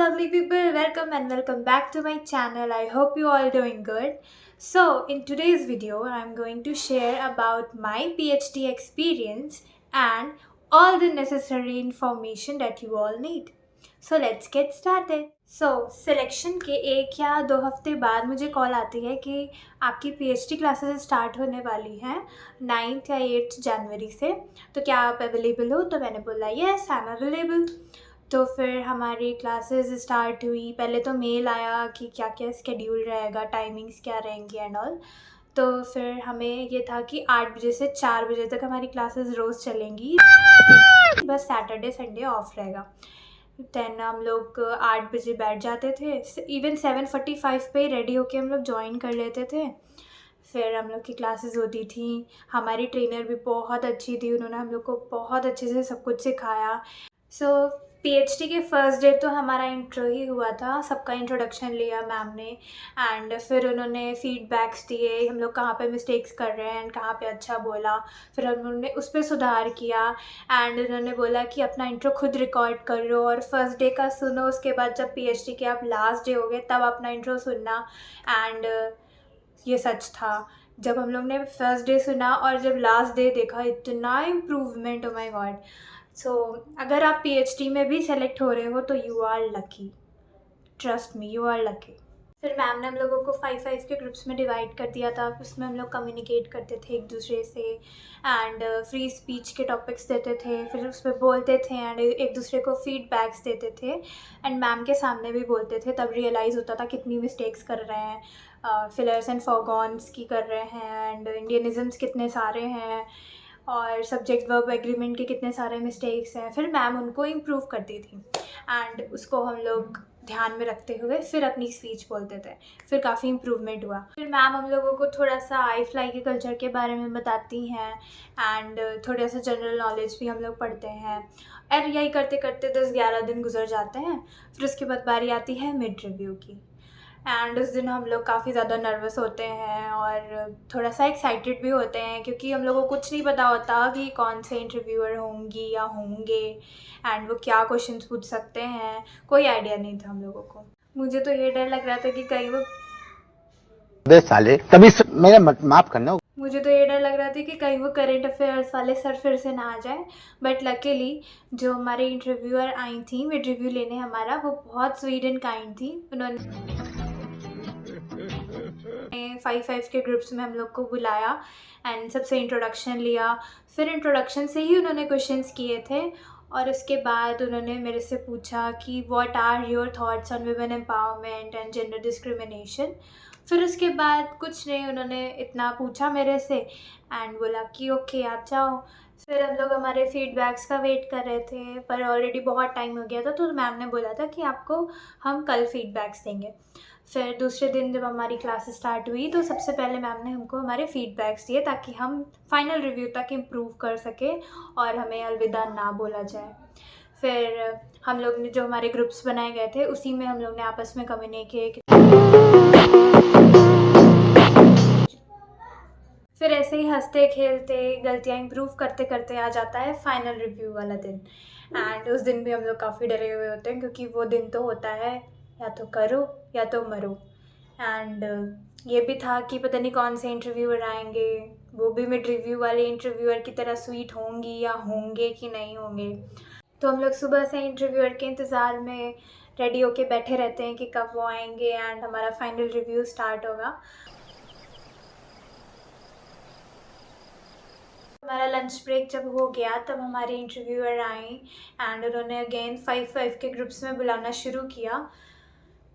lovely people, welcome and welcome back to my channel. I hope you all doing good. So in today's video I'm going to share about my PhD experience and all the necessary information that you all need. So let's get started. So selection के 1 या 2 हफ्ते बाद मुझे call आती है कि आपकी PhD classes start होने वाली हैं 9th या 8th जनवरी से, तो क्या आप अवेलेबल हो? तो मैंने बोला यस आई एम अवेलेबल। तो फिर हमारी क्लासेस स्टार्ट हुई। पहले तो मेल आया कि क्या क्या स्केड्यूल रहेगा, टाइमिंग्स क्या रहेंगी एंड ऑल। तो फिर हमें ये था कि 8 बजे से 4 बजे तक हमारी क्लासेस रोज़ चलेंगी, बस सैटरडे संडे ऑफ रहेगा। देन हम लोग 8 बजे बैठ जाते थे, इवन 7:45 पे रेडी होके हम लोग ज्वाइन कर लेते थे। फिर हम लोग की क्लासेस होती थी। हमारी ट्रेनर भी बहुत अच्छी थी, उन्होंने हम लोग को बहुत अच्छे से सब कुछ सिखाया। सो PhD के फर्स्ट डे तो हमारा इंट्रो ही हुआ था, सबका इंट्रोडक्शन लिया मैम ने एंड फिर उन्होंने फीडबैक्स दिए, हम लोग कहाँ पे मिस्टेक्स कर रहे हैं एंड कहाँ पे अच्छा बोला। फिर हमने उस पर सुधार किया एंड उन्होंने बोला कि अपना इंट्रो खुद रिकॉर्ड कर लो और फर्स्ट डे का सुनो, उसके बाद जब PhD के आप लास्ट डे हो गए तब अपना इंट्रो सुनना। एंड ये सच था, जब हम लोग ने फर्स्ट डे सुना और जब लास्ट डे देखा, इतना इम्प्रूवमेंट, ओ माय गॉड। सो अगर आप PhD में भी सेलेक्ट हो रहे हो तो you are lucky, trust me, you are lucky. फिर मैम ने हम लोगों को 5 के ग्रुप्स में डिवाइड कर दिया था, उसमें हम लोग कम्युनिकेट करते थे एक दूसरे से एंड फ्री स्पीच के टॉपिक्स देते थे, फिर उस पर बोलते थे एंड एक दूसरे को फीडबैक्स देते थे एंड मैम के सामने भी बोलते थे। तब रियलाइज़ होता था कितनी मिस्टेक्स कर रहे हैं, फिलर्स एंड फॉरगॉन्स की कर रहे हैं एंड इंडियनिज़म्स कितने सारे हैं और सब्जेक्ट वर्ब एग्रीमेंट के कितने सारे मिस्टेक्स हैं। फिर मैम उनको इम्प्रूव करती थी एंड उसको हम लोग ध्यान में रखते हुए फिर अपनी स्पीच बोलते थे। फिर काफ़ी इम्प्रूवमेंट हुआ। फिर मैम हम लोगों को थोड़ा सा आई फ्लाई के कल्चर के बारे में बताती हैं एंड थोड़ा सा जनरल नॉलेज भी हम लोग पढ़ते हैं और यही करते करते 10-11 दिन गुजर जाते हैं। फिर उसके बाद बारी आती है मिड रिव्यू की एंड उस दिन हम लोग काफ़ी ज़्यादा नर्वस होते हैं और थोड़ा सा एक्साइटेड भी होते हैं, क्योंकि हम लोगों को कुछ नहीं पता होता कि कौन से इंटरव्यूअर होंगी या होंगे एंड वो क्या क्वेश्चंस पूछ सकते हैं, कोई आइडिया नहीं था हम लोगों को। मुझे तो ये डर लग रहा था कि कहीं वो साले तभी मेरे माफ करना। मुझे तो ये डर लग रहा था कि कहीं वो करेंट अफेयर्स वाले सर फिर से ना आ जाए। बट लकीली जो हमारे इंटरव्यूअर आई थी मिड रिव्यू लेने हमारा, वो बहुत स्वीट एंड काइंड थी। उन्होंने 5 के ग्रुप्स में हम लोग को बुलाया एंड सबसे इंट्रोडक्शन लिया। फिर इंट्रोडक्शन से ही उन्होंने क्वेश्चंस किए थे और उसके बाद उन्होंने मेरे से पूछा कि what are your thoughts on women empowerment and gender discrimination. फिर उसके बाद कुछ नहीं, उन्होंने इतना पूछा मेरे से एंड बोला कि ओके आप जाओ। फिर हम लोग हमारे फीडबैक्स का वेट कर रहे थे, पर ऑलरेडी बहुत टाइम हो गया था, तो मैम ने बोला था कि आपको हम कल फीडबैक्स देंगे। फिर दूसरे दिन जब हमारी क्लास स्टार्ट हुई तो सबसे पहले मैम ने हमको हमारे फीडबैक्स दिए ताकि हम फाइनल रिव्यू तक इम्प्रूव कर सकें और हमें अलविदा ना बोला जाए। फिर हम लोग ने जो हमारे ग्रुप्स बनाए गए थे उसी में हम लोग ने आपस में कम्युनिकेट, फिर ऐसे ही हंसते खेलते गलतियाँ इम्प्रूव करते करते आ जाता है फाइनल रिव्यू वाला दिन। एंड उस दिन भी हम लोग काफ़ी डरे हुए होते हैं, क्योंकि वो दिन तो होता है या तो करो या तो मरो। एंड ये भी था कि पता नहीं कौन से इंटरव्यूअर आएंगे, वो भी मिड रिव्यू वाले इंटरव्यूअर की तरह स्वीट होंगी या होंगे कि नहीं होंगे। तो हम लोग सुबह से इंटरव्यूअर के इंतज़ार में रेडी होके बैठे रहते हैं कि कब वो आएंगे एंड हमारा फाइनल रिव्यू स्टार्ट होगा। हमारा लंच ब्रेक जब हो गया तब हमारे इंटरव्यूअर आए एंड उन्होंने अगेन 5 के ग्रुप्स में बुलाना शुरू किया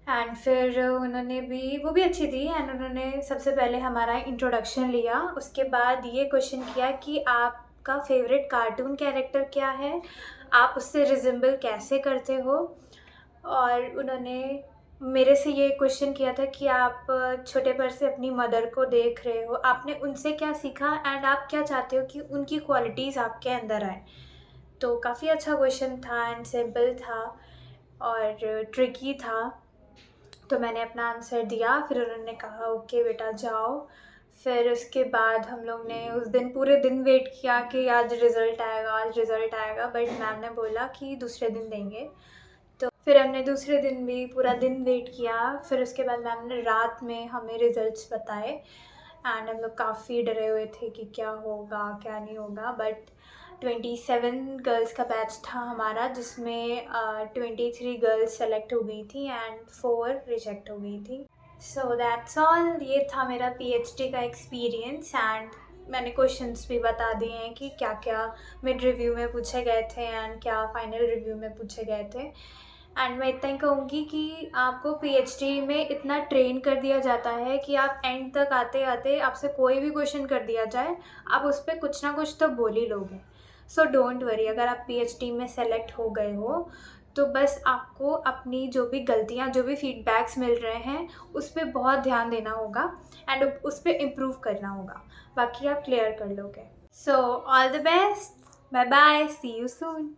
एंड फिर उन्होंने भी, वो भी अच्छी थी एंड उन्होंने सबसे पहले हमारा इंट्रोडक्शन लिया। उसके बाद ये क्वेश्चन किया कि आपका फेवरेट कार्टून कैरेक्टर क्या है, आप उससे रिजेंबल कैसे करते हो। और उन्होंने मेरे से ये क्वेश्चन किया था कि आप छोटेपन से अपनी मदर को देख रहे हो, आपने उनसे क्या सीखा एंड आप क्या चाहते हो कि उनकी क्वालिटीज़ आपके अंदर आए। तो काफ़ी अच्छा क्वेश्चन था एंड सिंपल था और ट्रिकी था। तो मैंने अपना आंसर दिया, फिर उन्होंने कहा ओके बेटा जाओ। फिर उसके बाद हम लोग ने उस दिन पूरे दिन वेट किया कि आज रिज़ल्ट आएगा, आज रिज़ल्ट आएगा, बट मैम ने बोला कि दूसरे दिन देंगे। तो फिर हमने दूसरे दिन भी पूरा दिन वेट किया, फिर उसके बाद मैम ने रात में हमें रिज़ल्ट्स बताए एंड हम लोग काफ़ी डरे हुए थे कि क्या होगा क्या नहीं होगा। बट 27 गर्ल्स का बैच था हमारा, जिसमें 23 गर्ल्स सेलेक्ट हो गई थी एंड 4 रिजेक्ट हो गई थी। So that's all. ये था मेरा पीएचडी का एक्सपीरियंस एंड मैंने क्वेश्चंस भी बता दिए हैं कि क्या क्या मिड रिव्यू में पूछे गए थे एंड क्या फाइनल रिव्यू में पूछे गए थे। एंड मैं इतना ही कहूँगी कि आपको पीएचडी में इतना ट्रेन कर दिया जाता है कि आप एंड तक आते आते आपसे कोई भी क्वेश्चन कर दिया जाए, आप उस पर कुछ ना कुछ तो बोल ही लोगे। सो डोंट वरी, अगर आप पीएचडी में सेलेक्ट हो गए हो तो बस आपको अपनी जो भी गलतियाँ, जो भी फीडबैक्स मिल रहे हैं, उस पर बहुत ध्यान देना होगा एंड उस पर इम्प्रूव करना होगा, बाकी आप क्लियर कर लोगे। So all the best, bye bye, see you soon.